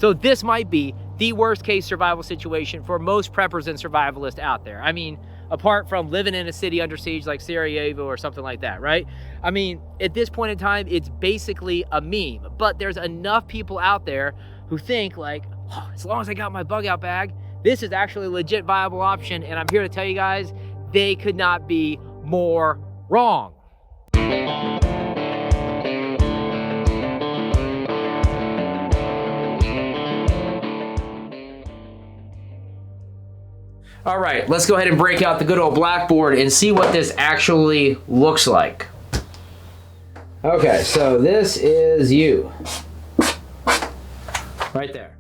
So this might be the worst case survival situation for most preppers and survivalists out there. I mean, apart from living in a city under siege like Sarajevo or something like that, right? I mean, at this point in time, it's basically a meme, but there's enough people out there who think like, oh, as long as I got my bug out bag, this is actually a legit viable option. And I'm here to tell you guys, they could not be more wrong. All right, let's go ahead and break out the good old blackboard and see what this actually looks like. Okay, so this is you. Right there.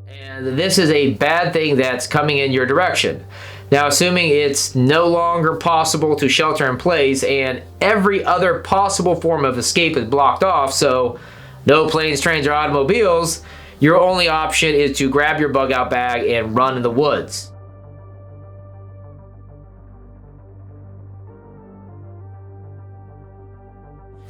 And this is a bad thing that's coming in your direction. Now, assuming it's no longer possible to shelter in place and every other possible form of escape is blocked off, so no planes, trains, or automobiles, your only option is to grab your bug out bag and run in the woods.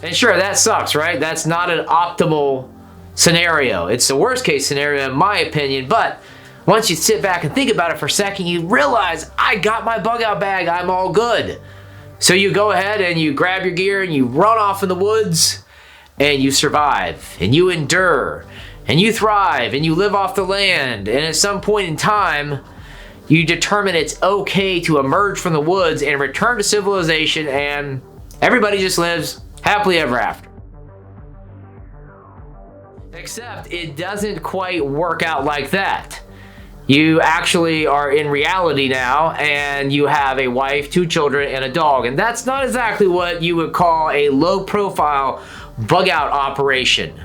And sure, that sucks, right? That's not an optimal scenario. It's the worst case scenario in my opinion, but once you sit back and think about it for a second, you realize, I got my bug out bag, I'm all good. So you go ahead and you grab your gear and you run off in the woods and you survive and you endure and you thrive and you live off the land, and at some point in time you determine it's okay to emerge from the woods and return to civilization, and everybody just lives happily ever after. Except it doesn't quite work out like that. You actually are in reality now, and you have a wife, 2 children, and a dog, and that's not exactly what you would call a low profile bug out operation.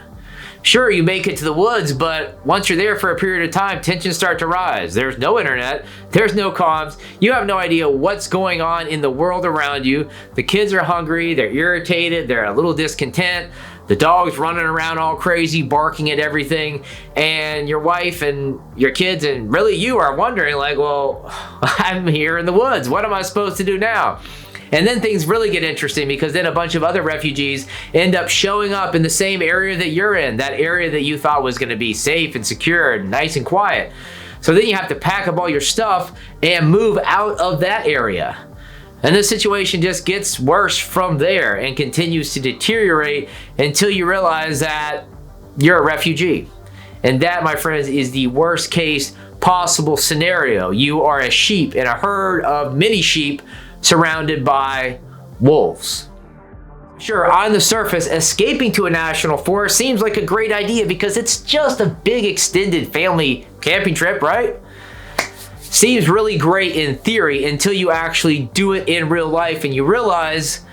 Sure, you make it to the woods, but once you're there for a period of time, tensions start to rise. There's no internet, there's no comms, you have no idea what's going on in the world around you. The kids are hungry, they're irritated, they're a little discontent, the dog's running around all crazy, barking at everything, and your wife and your kids and really you are wondering like, well, I'm here in the woods, what am I supposed to do now? And then things really get interesting, because then a bunch of other refugees end up showing up in the same area that you're in, that area that you thought was going to be safe and secure and nice and quiet. So then you have to pack up all your stuff and move out of that area. And the situation just gets worse from there and continues to deteriorate until you realize that you're a refugee. And that, my friends, is the worst case possible scenario. You are a sheep in a herd of many sheep surrounded by wolves. Sure, on the surface, escaping to a national forest seems like a great idea because it's just a big extended family camping trip, right? Seems really great in theory until you actually do it in real life and you realize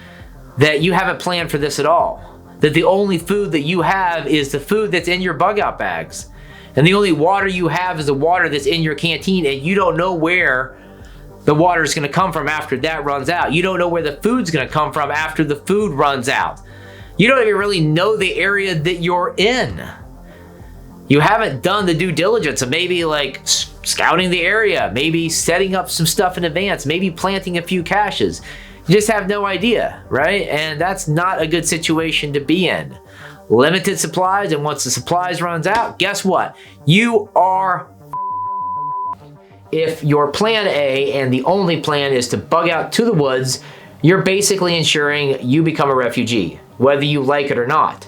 that you haven't planned for this at all. That the only food that you have is the food that's in your bug out bags. And the only water you have is the water that's in your canteen, and you don't know where the water is going to come from after that runs out. You don't know where the food's going to come from after the food runs out. You don't even really know the area that you're in. You haven't done the due diligence of maybe like scouting the area, maybe setting up some stuff in advance, maybe planting a few caches. You just have no idea, right? And that's not a good situation to be in. Limited supplies, and once the supplies runs out, guess what? You are. If your plan A and the only plan is to bug out to the woods, you're basically ensuring you become a refugee, whether you like it or not.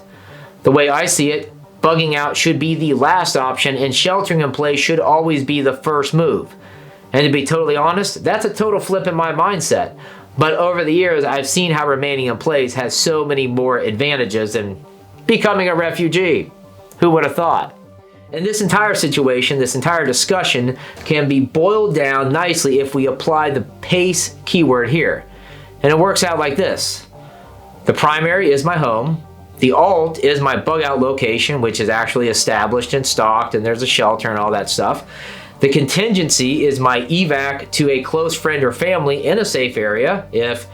The way I see it, bugging out should be the last option, and sheltering in place should always be the first move. And to be totally honest, that's a total flip in my mindset. But over the years, I've seen how remaining in place has so many more advantages than becoming a refugee. Who would have thought? And this entire situation, this entire discussion can be boiled down nicely if we apply the pace keyword here. And it works out like this. The primary is my home. The alt is my bug out location, which is actually established and stocked, and there's a shelter and all that stuff. The contingency is my evac to a close friend or family in a safe area if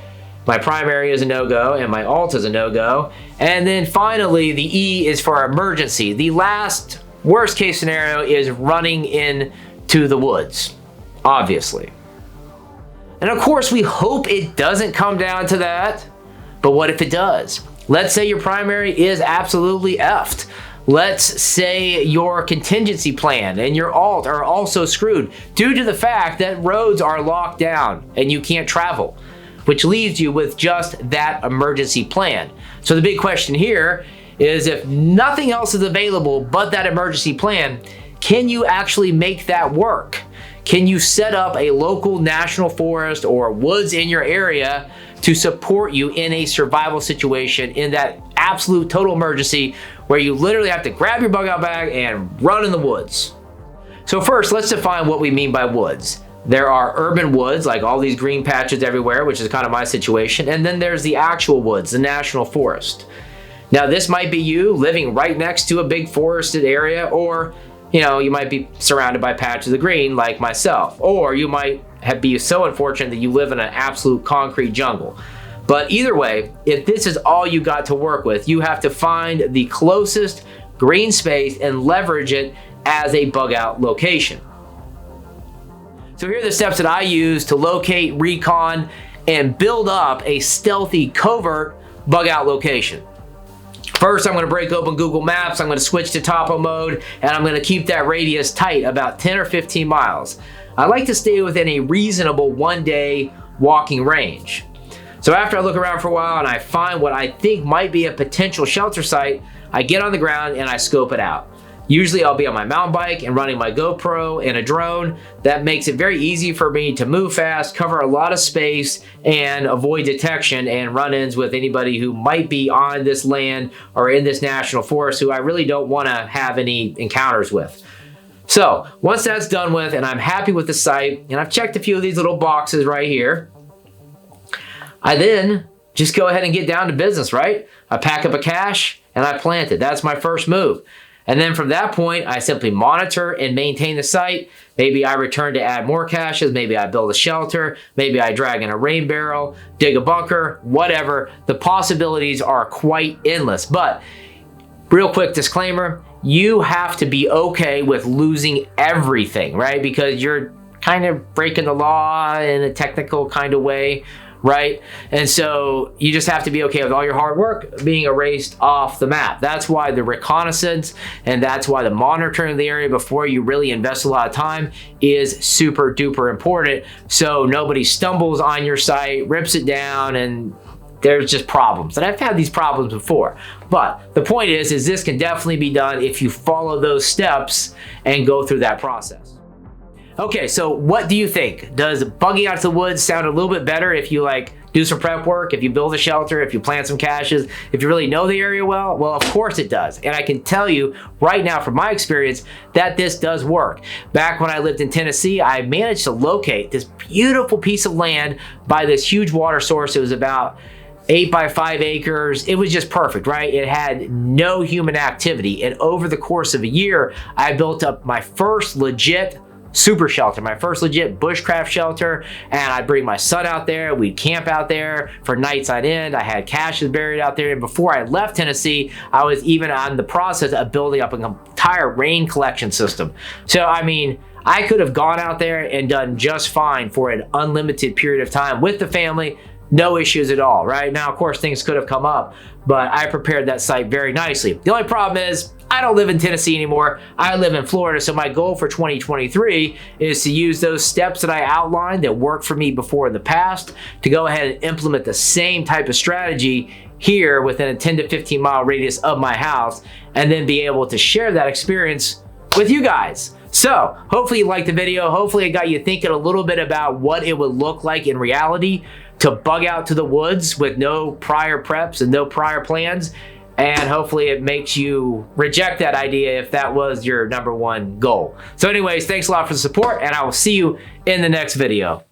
my primary is a no-go and my alt is a no-go. And then finally, the E is for emergency. The last worst case scenario is running into the woods, obviously. And of course, we hope it doesn't come down to that, but what if it does? Let's say your primary is absolutely effed. Let's say your contingency plan and your alt are also screwed due to the fact that roads are locked down and you can't travel, which leaves you with just that emergency plan. So the big question here is, if nothing else is available but that emergency plan, can you actually make that work? Can you set up a local national forest or woods in your area to support you in a survival situation in that absolute total emergency where you literally have to grab your bug out bag and run in the woods? So first, let's define what we mean by woods. There are urban woods, like all these green patches everywhere, which is kind of my situation, and then there's the actual woods, the national forest. Now, this might be you living right next to a big forested area, or you might be surrounded by patches of green like myself, or you might be so unfortunate that you live in an absolute concrete jungle. But either way, if this is all you got to work with, you have to find the closest green space and leverage it as a bug out location. So here are the steps that I use to locate, recon, and build up a stealthy, covert bug out location. First, I'm going to break open Google Maps, I'm going to switch to topo mode, and I'm going to keep that radius tight, about 10 or 15 miles. I like to stay within a reasonable one-day walking range. So after I look around for a while and I find what I think might be a potential shelter site, I get on the ground and I scope it out. Usually I'll be on my mountain bike and running my GoPro and a drone. That makes it very easy for me to move fast, cover a lot of space, and avoid detection and run-ins with anybody who might be on this land or in this national forest who I really don't want to have any encounters with. So once that's done with and I'm happy with the site, and I've checked a few of these little boxes right here, I then just go ahead and get down to business, right? I pack up a cache and I plant it. That's my first move. And then from that point, I simply monitor and maintain the site. Maybe I return to add more caches. Maybe I build a shelter. Maybe I drag in a rain barrel, dig a bunker, whatever. The possibilities are quite endless. But real quick disclaimer, you have to be okay with losing everything, right? Because you're kind of breaking the law in a technical kind of way, right? And so you just have to be okay with all your hard work being erased off the map. That's why the reconnaissance and that's why the monitoring of the area before you really invest a lot of time is super duper important, so nobody stumbles on your site, rips it down, and there's just problems. And I've had these problems before. But the point is this can definitely be done if you follow those steps and go through that process. Okay, so what do you think? Does bugging out to the woods sound a little bit better if you do some prep work, if you build a shelter, if you plant some caches, if you really know the area well? Well, of course it does. And I can tell you right now from my experience that this does work. Back when I lived in Tennessee, I managed to locate this beautiful piece of land by this huge water source. It was about 8 by 5 acres. It was just perfect, right? It had no human activity. And over the course of a year, I built up my first legit super shelter, my first legit bushcraft shelter, and I'd bring my son out there. We'd camp out there for nights on end. I had caches buried out there, and before I left Tennessee, I was even on the process of building up an entire rain collection system. So I mean, I could have gone out there and done just fine for an unlimited period of time with the family, no issues at all, right? Now, of course, things could have come up, but I prepared that site very nicely. The only problem is I don't live in Tennessee anymore. I live in Florida, so my goal for 2023 is to use those steps that I outlined that worked for me before in the past to go ahead and implement the same type of strategy here within a 10 to 15 mile radius of my house, and then be able to share that experience with you guys. So hopefully you liked the video. Hopefully it got you thinking a little bit about what it would look like in reality to bug out to the woods with no prior preps and no prior plans. And hopefully it makes you reject that idea if that was your #1 goal. So anyways, thanks a lot for the support, and I will see you in the next video.